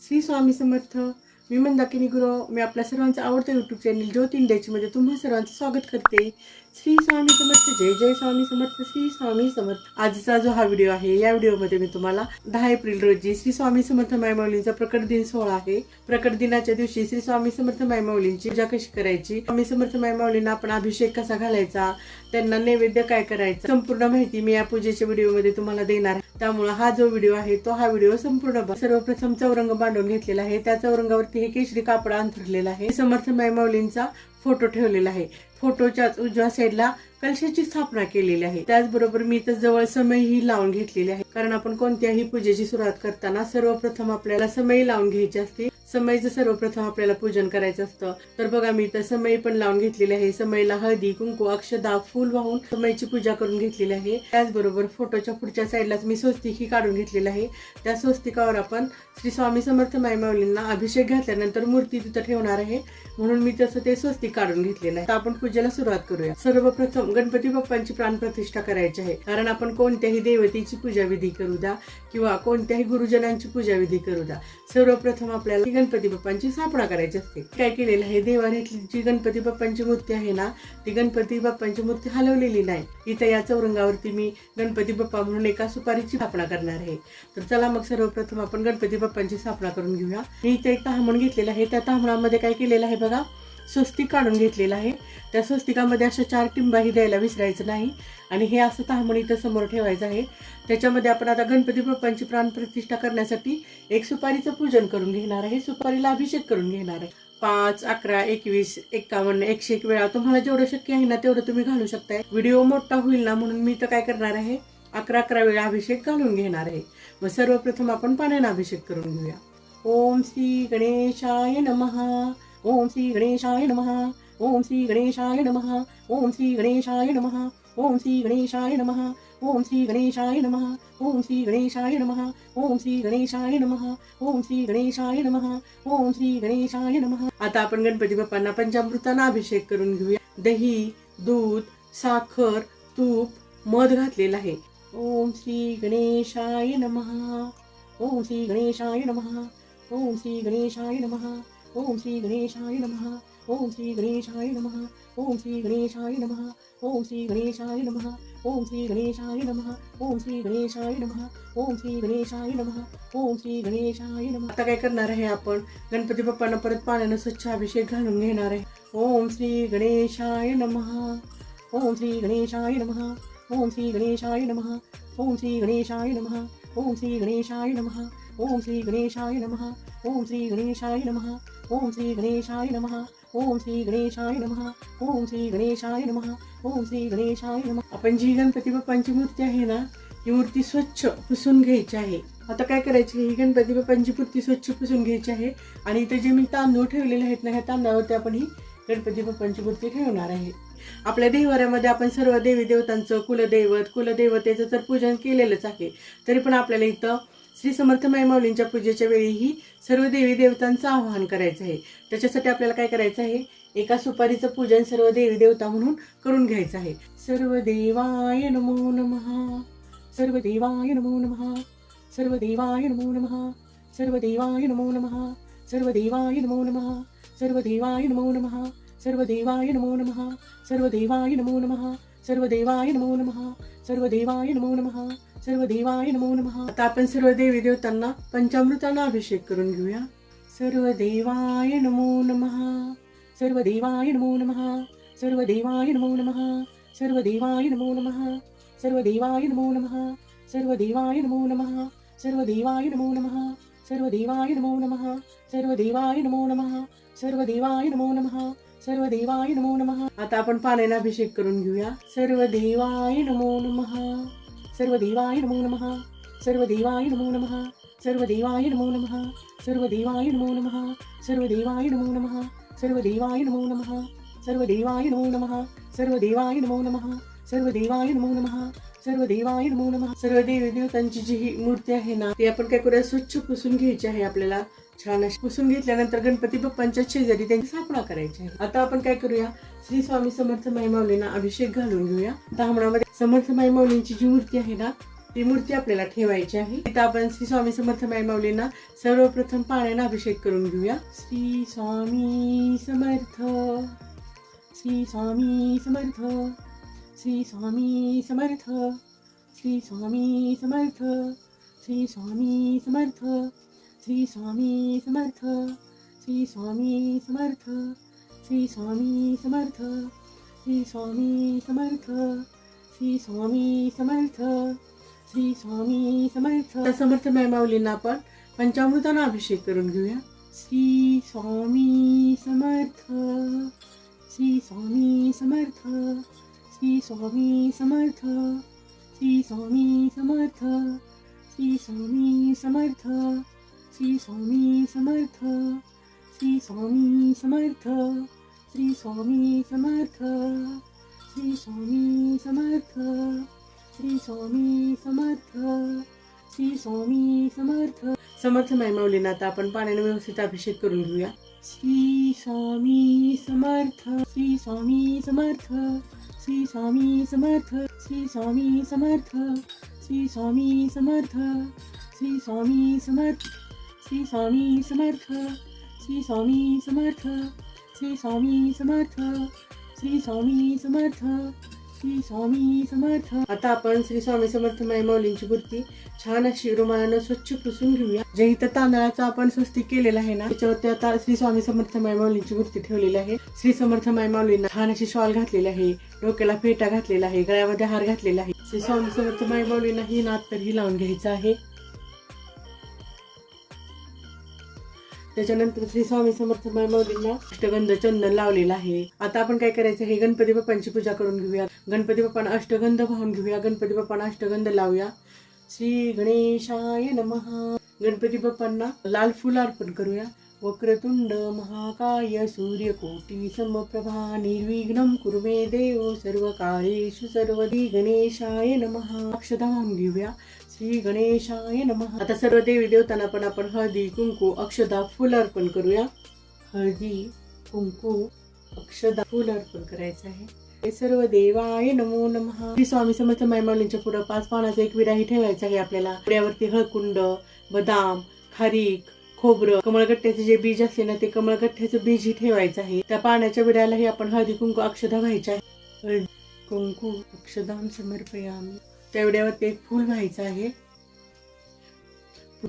श्री स्वामी समर्थ. मी मंदाकिनी गुरु. मी आपल्या सर्वांचं आवडतं यूट्यूब चॅनल ज्योती इंडियाची मध्ये तुम्हा सर्वांचं स्वागत करते. श्री स्वामी समर्थ. जय जय स्वामी समर्थ. श्री स्वामी समर्थ. आजचा जो हा व्हिडिओ आहे, या व्हिडिओमध्ये मी तुम्हाला 10 एप्रिल रोजी श्री स्वामी समर्थ मायमाऊलींचा प्रकट दिन सोहळा आहे. प्रकट दिनाच्या दिवशी श्री स्वामी समर्थ मायमाऊलींची पूजा कशी करायची, स्वामी समर्थ मायमाऊलींना आपण अभिषेक कसा घालायचा, त्यांना नैवेद्य काय करायचा, संपूर्ण माहिती मी या पूजेच्या व्हिडिओमध्ये तुम्हाला देणार आहे. त्यामुळे हा जो व्हिडिओ आहे तो हा व्हिडिओ संपूर्ण बघा. सर्वप्रथम चौरंग बांधून घेतलेला आहे. त्या चौरंगावरती हे केशरी कापड अंथरलेलं आहे. समर्थ मायमाऊलींचा फोटो ठेवलेला आहे. फोटोच्याच उजव्या साईडला कलशाची स्थापना केलेली आहे. त्याचबरोबर मी तर जवळ समईही लावून घेतलेली आहे. कारण आपण कोणत्याही पूजेची सुरुवात करताना सर्वप्रथम आपल्याला समई लावून घ्यायची असते. समईचं सर्वप्रथम आपल्याला पूजन करायचं असतं. तर बघा मी तर समई पण लावून घेतलेली आहे. समईला हळदी कुंकू अक्षदा फूल वाहून समईची पूजा करून घेतलेली आहे. त्याचबरोबर फोटोच्या पुढच्या साईडलाच मी स्वस्तिक ही काढून घेतलेलं आहे. त्या स्वस्तिकावर आपण श्री स्वामी समर्थ मायमाऊलींना अभिषेक घातल्यानंतर मूर्ती तिथं ठेवणार आहे, म्हणून मी तसं ते स्वस्तिक काढून घेतलेलं आहे. तर आपण पूजेला सुरुवात करूया. सर्वप्रथम गणपती बाप्पांची प्राणप्रतिष्ठा करायची आहे. कारण आपण कोणत्याही देवतेची पूजा विधी करू द्या किंवा कोणत्याही गुरुजनांची पूजा विधी करू द्या, सर्वप्रथम आपल्याला गणपती बाप्पांची स्थापना करायची असते. काय केलेलं आहे, देवाऱ्यातली जी गणपती बाप्पांची मूर्ती आहे ना, ती गणपती बाप्पांची मूर्ती हलवलेली नाही. इथं या चौरंगावरती मी गणपती बाप्पा म्हणून एका सुपारीची स्थापना करणार आहे. तर चला मग सर्वप्रथम आपण गणपती बाप्पांची स्थापना करून घेऊया. मी इथे एक ताहमण घेतलेला आहे. त्या ताहमणामध्ये काय केलेलं आहे बघा, स्वस्तिक काढून घेतलेला आहे. त्या स्वस्तिकामध्ये अशा 4 टिंबाही द्यायला विसरायचं नाही. आणि हे असं ताहमण इथं समोर ठेवायचं आहे. त्याच्यामध्ये आपण आता गणपती बाप्पांची प्राणप्रतिष्ठा करण्यासाठी एक सुपारीचं पूजन करून घेणार आहे. सुपारीला अभिषेक करून घेणार आहे. 5, 11, 21, 51, 101 वेळा तुम्हाला जेवढं शक्य आहे ना तेवढं तुम्ही घालू शकताय. व्हिडिओ मोठा होईल ना म्हणून मी तर काय करणार आहे, 11 वेळा अभिषेक घालून घेणार आहे. मग सर्वप्रथम आपण पाण्याने अभिषेक करून घेऊया. ओम श्री गणेशाय नमः. ओम श्री गणेशाय नमः. ओम श्री गणेशाय नमः. ओम श्री गणेशाय नमः. ओम श्री गणेशाय नमः. ओम श्री गणेशाय नमः. ओम श्री गणेशाय नमः. ओम श्री गणेशाय नमः. ओम श्री गणेशाय नमः. ओम श्री गणेशाय नमः. आता आपण गणपती बाप्पांना पंचामृताने अभिषेक करून घेऊया. दही, दूध, साखर, तूप, मध घातलेला आहे. ओम श्री गणेशाय नमः. ओम श्री गणेशाय नमः. ओम श्री गणेशाय नमः. ओम श्री गणेशाय नमः. ओम श्री गणेशाय नमः. ओम श्री गणेशाय नमः. ओम श्री गणेशाय नमः. ओम श्री गणेशाय नमः. ओम श्री गणेशाय नमः. ओम श्री गणेशाय नमः. ओम श्री गणेशाय नमः. आता काय करणार आहे, आपण गणपती बाप्पांना परत पाण्याने स्वच्छ अभिषेक घालून घेणार आहे. ओम श्री गणेशाय नमः. ओम श्री गणेशाय नमः. ओम श्री गणेशाय नमः. ओम श्री गणेशाय नमः. ओम श्री गणेशाय नमः. ओम श्री गणेशाय नमः. ओम श्री गणेशाय नमः. ओम श्री गणेशाय नमः. ओम श्री गणेशाय नमः. ओम श्री गणेशाय नमः. ओम श्री गणेशाय नमः. आपण जी गणपती बाप्पांची मूर्ती आहे ना, ही मूर्ती स्वच्छ पुसून घ्यायची आहे. आता काय करायची, ही गणपती बाप्पांची मूर्ती स्वच्छ पुसून घ्यायची आहे. आणि इथे जे मी तांदूळ ठेवलेले आहेत ना, ह्या तांदळावरती आपण ही गणपती बाप्पांची मूर्ती ठेवणार आहे. आपल्या देवाऱ्यामध्ये आपण सर्व देवी देवतांचं कुलदेवतेचं तर पूजन केलेलंच आहे. तरी पण आपल्याला इथं श्री समर्थ मायमाऊलींच्या पूजेच्या वेळीही सर्व देवी देवतांचं आवाहन करायचं आहे. त्याच्यासाठी आपल्याला काय करायचं आहे, एका सुपारीचं पूजन सर्व देवी देवता म्हणून करून घ्यायचं आहे. सर्व देवाय नमो नमः. सर्व देवाय नमो नमः. सर्व देवाय नमो नमः. सर्व देवाय नमो नमः. सर्व देवाय नमो नमः. सर्व देवाय नमो नमः. सर्व देवाय नमो नमः. सर्व देवाय नमो नमः. सर्व देवाय नमो नमः. सर्व देवाय नमो नमः. सर्व देवाय नमो नमः. आता आपण सर्व देवी देवतांना पंचामृताने अभिषेक करून घेऊया. सर्व देवाय नमो नमः. सर्व देवाय नमो नमः. सर्व देवाय नमो नमः. सर्व देवाय नमो नमः. सर्व देवाय नमो नमः. सर्व देवाय नमो नमः. सर्व देवाय नमो नमः. सर्व देवाय नमो नमः. सर्व देवाय नमो नमः. सर्व देवाय नमो नमः. सर्व देवाय नमो नमः. आता आपण पाण्याने अभिषेक करून घेऊया. सर्व देवाय नमो नमः. सर्व देवाय नमो नमः. सर्व देवाय नमो नमः. सर्व देवाय नमो नमः. सर्व देवाय नमो नमः. सर्व देवाय नमो नमः. सर्व देवाय नमो नमः. सर्व देवाय नमो नमः. सर्व देवाय नमो नमः. सर्व देवाय नमो नमः. सर्व देवाय नमो नमः. सर्व देवी देवतांची जी ही मूर्ती आहे ना, ती आपण काय करूया, स्वच्छ पुसून घ्यायची आहे. आपल्याला छान अशी पुसून घेतल्यानंतर गणपती बाप्पांच्या शेजारी त्यांची स्थापना करायची आहे. आता आपण काय करूया, श्री स्वामी समर्थ मायमाऊलींना अभिषेक घालून घेऊया. तांबणामध्ये समर्थ मायमाऊलींची जी मूर्ती आहे ना, ती मूर्ती आपल्याला ठेवायची आहे. इथं आपण श्री स्वामी समर्थ माय माऊलींना सर्वप्रथम पाण्याने अभिषेक करून घेऊया. श्री स्वामी समर्थ, श्री स्वामी समर्थ, श्री स्वामी समर्थ, श्री स्वामी समर्थ, श्री स्वामी समर्थ, श्री स्वामी समर्थ, श्री स्वामी समर्थ, श्री स्वामी समर्थ, श्री स्वामी समर्थ, श्री स्वामी समर्थ, श्री स्वामी समर्थ. समर्थ माय माऊलींना आपण पंचामृताने अभिषेक करून घेऊया. श्री स्वामी समर्थ, श्री स्वामी समर्थ, श्री स्वामी समर्थ, श्री स्वामी समर्थ, श्री स्वामी समर्थ, श्री स्वामी समर्थ, श्री स्वामी समर्थ, श्री स्वामी समर्थ, श्री स्वामी समर्थ, श्री स्वामी समर्थ, श्री स्वामी समर्थ. समर्थ माय माऊलींना आता आपण पाण्याने व्यवस्थित अभिषेक करून घेऊया. श्री स्वामी समर्थ, श्री स्वामी समर्थ, श्री स्वामी समर्थ, श्री स्वामी समर्थ, श्री स्वामी समर्थ, श्री स्वामी समर्थ, श्री स्वामी समर्थ, श्री स्वामी समर्थ, श्री स्वामी समर्थ, श्री स्वामी समर्थ, श्री स्वामी समर्थ. आता आपण श्री स्वामी समर्थ माय माऊलींची मूर्ती छान अशी रुमालानं स्वच्छ पुसून घेऊया. जे इथं तांदळाचा आपण स्वस्तिक केलेला आहे ना, त्याच्यावरती आता श्री स्वामी समर्थ माय माऊलींची मूर्ती ठेवलेली आहे. श्री समर्थ माय माऊलींना छान अशी शॉल घातलेली आहे, डोक्याला फेटा घातलेला आहे, गळ्यामध्ये हार घातलेला आहे. श्री स्वामी समर्थ माय माऊलींना ही नात तर ही लावून घ्यायचं आहे. त्याच्यानंतर श्री स्वामी समर्थ माय माऊलींना अष्टगंध चंदन लावलेला आहे. आता आपण काय करायचं आहे, गणपती बाप्पांची पूजा करून घेऊया. गणपती बाप्पांना अष्टगंध वाहून घेऊया. गणपती बाप्पांना अष्टगंध लावूया. श्री गणेशाय नमः. गणपती बाप्पांना लाल फुल अर्पण करूया. वक्रतुंड महाकाय सूर्यकोटी समप्रभा निर्विघ्नं कुरु मे देव सर्वकार्येषु सर्वदा. गणेशाय नमः. अक्षता वाहून घेऊया. श्री गणेशाय नमः. आता सर्व देवी देवतांना पण आपण हळदी कुंकू अक्षता फुल अर्पण करूया. हळदी कुंकू अक्षता फुल अर्पण करायचं आहे. सर्व देवाय नमो नमः. श्री स्वामी समर्थ माय माऊलींच्या पुढे 5 पानाचा एक विडाही ठेवायचा आहे आपल्याला. विड्यावरती हळकुंड, बदाम, खारीक, खोबरं, कमळगट्ट्याचे जे बीज असते ना, ते कमळगट्ट्याचं बीजही ठेवायचं आहे. त्या पाण्याच्या विड्यालाही आपण हळदी कुंकू अक्षता व्हायच्या आहे. हळदी कुंकू अक्षदां समर्पयामि. त्या विड्यावरती एक फुल व्हायचं आहे.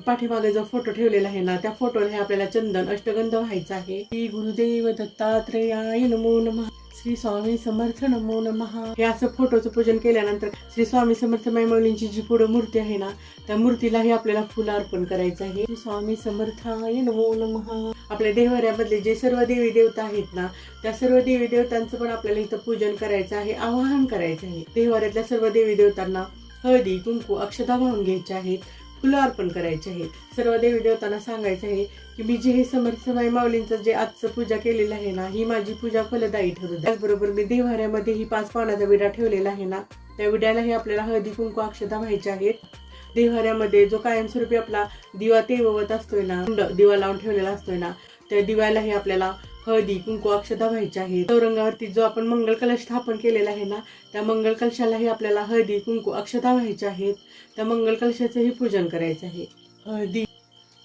पाठीमागे जो फोटो ठेवलेला आहे ना, त्या फोटोला आपल्याला चंदन अष्टगंध व्हायचा आहे. श्री गुरुदेव दत्तात्रेयाय नमो नमः. श्री स्वामी समर्थ नमो नमः. हे असं फोटोचं पूजन केल्यानंतर श्री स्वामी समर्थ माय माऊलींची जी पुढे मूर्ती आहे ना, त्या मूर्तीलाही आपल्याला फुल अर्पण करायचं आहे. श्री स्वामी समर्थाय नमो नमः. आपल्या देवाऱ्यामधले जे सर्व देवी देवता आहेत ना, त्या सर्व देवी देवतांचं पण आपल्याला इथं पूजन करायचं आहे, आवाहन करायचं आहे. देवाऱ्यातल्या सर्व देवी देवतांना हळदी कुंकू अक्षता वाहून घ्यायच्या आहेत, फुलं अर्पण करायचे आहे. सर्व देवी देवतांना सांगायचं आहे की मी जे हे समर्थ माय माऊलींचं जे आजचं पूजा केलेलं आहे ना, ही माझी पूजा फलदायी ठरू द्या. त्याचबरोबर मी देवाऱ्यामध्ये ही 5 पानाचा विडा ठेवलेला आहे ना, त्या विड्यालाही आपल्याला हळदी कुंकू अक्षता व्हायच्या आहेत. देवाऱ्यामध्ये जो कायमस्वरूपी आपला दिवा तेवत असतोय ना, दिवा लावून ठेवलेला असतोय ना, त्या दिव्यालाही आपल्याला हळदी कुंकू अक्षता व्हायच्या आहेत. चौरंगावरती जो आपण मंगल कलश स्थापन केलेला आहे ना, त्या मंगल कलशालाही आपल्याला हळदी कुंकू अक्षता व्हायच्या आहेत. त्या मंगल कलशाचंही पूजन करायचं आहे. हळदी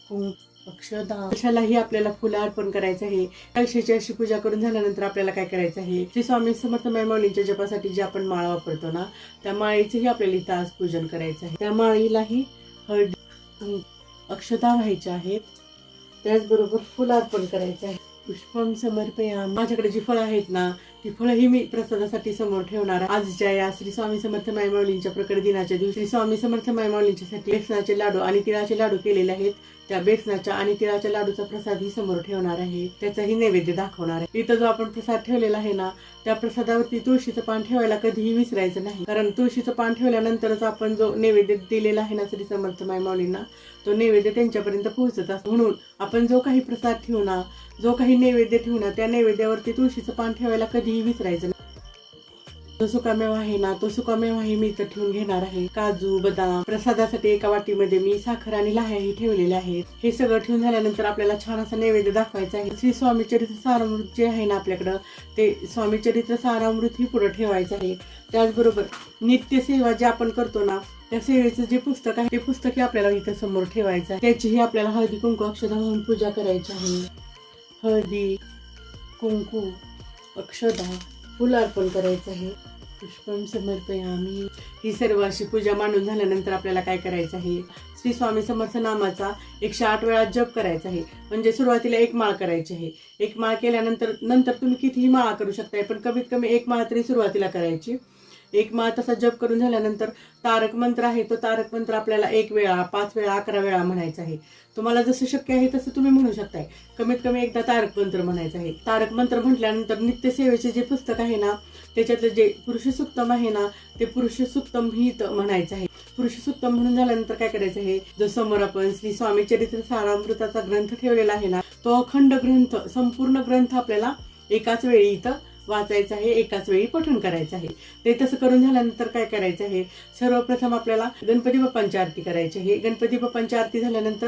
कुंकू अक्षता कलशालाही आपल्याला फुलं अर्पण करायचं आहे. कलशाची अशी पूजा करून झाल्यानंतर आपल्याला काय करायचं आहे, श्री स्वामी समर्थ माय माऊलींच्या जपासाठी जे आपण माळा वापरतो ना, त्या माळेचेही आपल्याला इथं आज पूजन करायचं आहे. त्या माळीलाही हळदी अक्षता व्हायच्या आहेत. त्याचबरोबर फुलं अर्पण करायचं आहे. पुष्पम समर्पयामि. माझ्याकडे जी फळं आहेत ना, ती फळंही मी प्रसादासाठी समोर ठेवणार. आजच्या या श्री स्वामी समर्थ माय माऊलींच्या प्रकट दिनाच्या दिवशी श्री स्वामी समर्थ माय माऊलींच्यासाठी बेसनाचे लाडू आणि तिळाचे लाडू केलेले आहेत. त्या बेसनाच्या आणि तिळाच्या लाडूचा प्रसाद ही समोर ठेवणार आहे. त्याचाही नैवेद्य दाखवणार आहे. इथं जो आपण प्रसाद ठेवलेला आहे ना, त्या प्रसादावरती तुळशीचं पान ठेवायला कधीही विसरायचं नाही. कारण तुळशीचं पान ठेवल्यानंतरच आपण जो नैवेद्य दिलेला आहे ना श्री समर्थ माय माऊलींना, तो नैवेद्य त्यांच्यापर्यंत पोहोचत असतो. म्हणून आपण जो काही प्रसाद ठेवू ना, जो काही नैवेद्य ठेवू ना, त्या नैवेद्यावरती तुळशीचं पान ठेवायला कधीही विसरायचं नाही. जो सुकामेवा आहे ना, तो सुकामेवाही मी इथं ठेवून घेणार आहे. काजू, बदाम, प्रसादासाठी एका वाटीमध्ये मी साखर आणि लाह्याही ठेवलेल्या आहेत. हे सगळं ठेवून झाल्यानंतर आपल्याला छान असा नैवेद्य दाखवायचा आहे. श्री स्वामी चरित्र सारामृत जे आहे ना आपल्याकडं, ते स्वामी चरित्र सारामृत ही पुढे ठेवायचं आहे. त्याचबरोबर नित्यसेवा जे आपण करतो ना, त्या सेवेचं जे पुस्तक आहे ते पुस्तकही आपल्याला इथं समोर ठेवायचं आहे. त्याचीही आपल्याला हळदी कुंकू अक्षता म्हणून पूजा करायची आहे. हळदी कुंकू अक्षता फुल अर्पण करायचं आहे. पुष्पम समर्पयामी. ही सर्व अशी पूजा मांडून झाल्यानंतर आपल्याला काय करायचं आहे, श्री स्वामी समर्थ नामाचा 108 वेळा जप करायचा आहे. म्हणजे सुरुवातीला एक माळ करायची आहे. एक माळ केल्यानंतर तुम्ही कितीही माळा करू शकताय, पण कमीत कमी एक माळ तरी सुरुवातीला करायची. एक माळ तसा जप करून झाल्यानंतर तारक मंत्र आहे, तो तारक मंत्र आपल्याला 1 वेळा 5 वेळा 11 वेळा म्हणायचा आहे. तुम्हाला जसं शक्य आहे तसं तुम्ही म्हणू शकताय. कमीत कमी एकदा तारक मंत्र म्हणायचं आहे. तारक मंत्र म्हटल्यानंतर नित्य सेवेचे जे पुस्तक आहे ना, त्याच्यातलं जे पुरुष सुक्तम आहे ना, ते पुरुष सुक्तम ही म्हणायचं आहे. पुरुष सुक्तम म्हणून झाल्यानंतर काय करायचं आहे, जो समोर आपण श्री स्वामी चरित्र सारामृताचा ग्रंथ ठेवलेला आहे ना, तो अखंड ग्रंथ संपूर्ण ग्रंथ आपल्याला एकाच वेळी इथं वाचायचं आहे, एकाच वेळी पठण करायचं आहे. ते तसं करून झाल्यानंतर काय करायचं आहे, सर्वप्रथम आपल्याला गणपती बाप्पांची आरती करायची आहे. गणपती बाप्पांची आरती झाल्यानंतर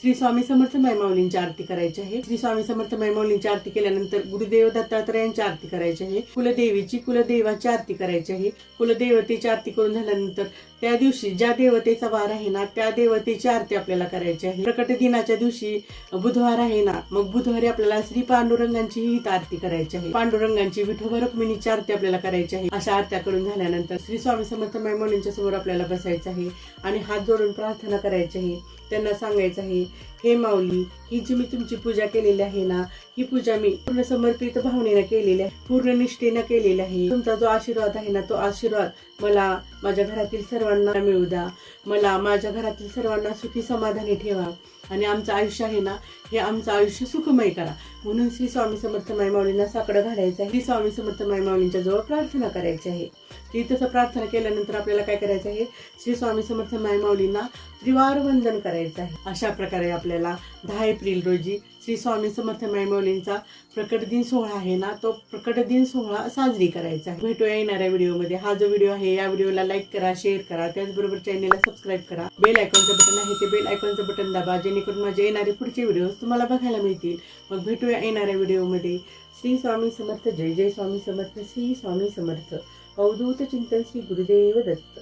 श्री स्वामी समर्थ मायमाऊलींची आरती करायची आहे. श्री स्वामी समर्थ मायमाऊलींची आरती केल्यानंतर गुरुदेव दत्तात्रय यांची आरती करायची आहे. कुलदेवाची आरती करायची आहे. कुलदेवतेची आरती करून झाल्यानंतर त्या दिवशी ज्या देवतेचा वार आहे ना, त्या देवतेची आरती आपल्याला करायची आहे. प्रकट दिनाच्या दिवशी बुधवार आहे ना, मग बुधवारी आपल्याला श्री पांडुरंगांची ही आरती करायची आहे. पांडुरंगांची विठोबा रुक्मिणीची आरती आपल्याला करायची आहे. अशा आरत्या करून झाल्यानंतर श्री स्वामी समर्थ मायमाऊलींच्या समोर आपल्याला बसायचं आहे आणि हात जोडून प्रार्थना करायची आहे. त्यांना सांगायचं आहे, हे माऊली, ही जी मी तुमची पूजा केलेली आहे ना, ही पूजा मी पूर्ण समर्पित भावनेनं केलेली आहे, पूर्ण निष्ठेनं केलेली आहे. तुमचा जो आशीर्वाद आहे ना, तो आशीर्वाद मला माझ्या घरातील सर्वांना मिळू द्या. मला माझ्या घरातील सर्वांना सुखी समाधानी ठेवा आणि आमचं आयुष्य आहे ना, हे आमचं आयुष्य सुखमय करा. म्हणून श्री स्वामी समर्थ मायमाऊलींना साकडं घालायचं आहे. श्री स्वामी समर्थ मायमाऊलींच्या जवळ प्रार्थना करायची आहे. ती तसं प्रार्थना केल्यानंतर आपल्याला काय करायचं आहे, श्री स्वामी समर्थ मायमाऊलींना त्रिवार वंदन करायचं आहे. अशा प्रकारे आपल्याला 10 एप्रिल रोजी श्री स्वामी समर्थ मायमाऊलींचा प्रकट दिन सोहळा आहे ना, तो प्रकट दिन सोहळा साजरी करायचा आहे. भेटूया येणाऱ्या व्हिडिओमध्ये. हा जो व्हिडिओ आहे, या व्हिडिओला लाईक करा, शेअर करा, त्याचबरोबर चॅनलला सबस्क्राईब करा. बेल आयकॉनचं बटन आहे, ते बेल आयकॉनचं बटन दाबा, जेणेकरून माझे येणारे पुढचे व्हिडिओ तुम्हाला बघायला मिळतील. मग भेटूया येणाऱ्या व्हिडिओमध्ये. श्री स्वामी समर्थ. जय जय स्वामी समर्थ. श्री स्वामी समर्थ. अवधूत चिंतन श्री गुरुदेव दत्त.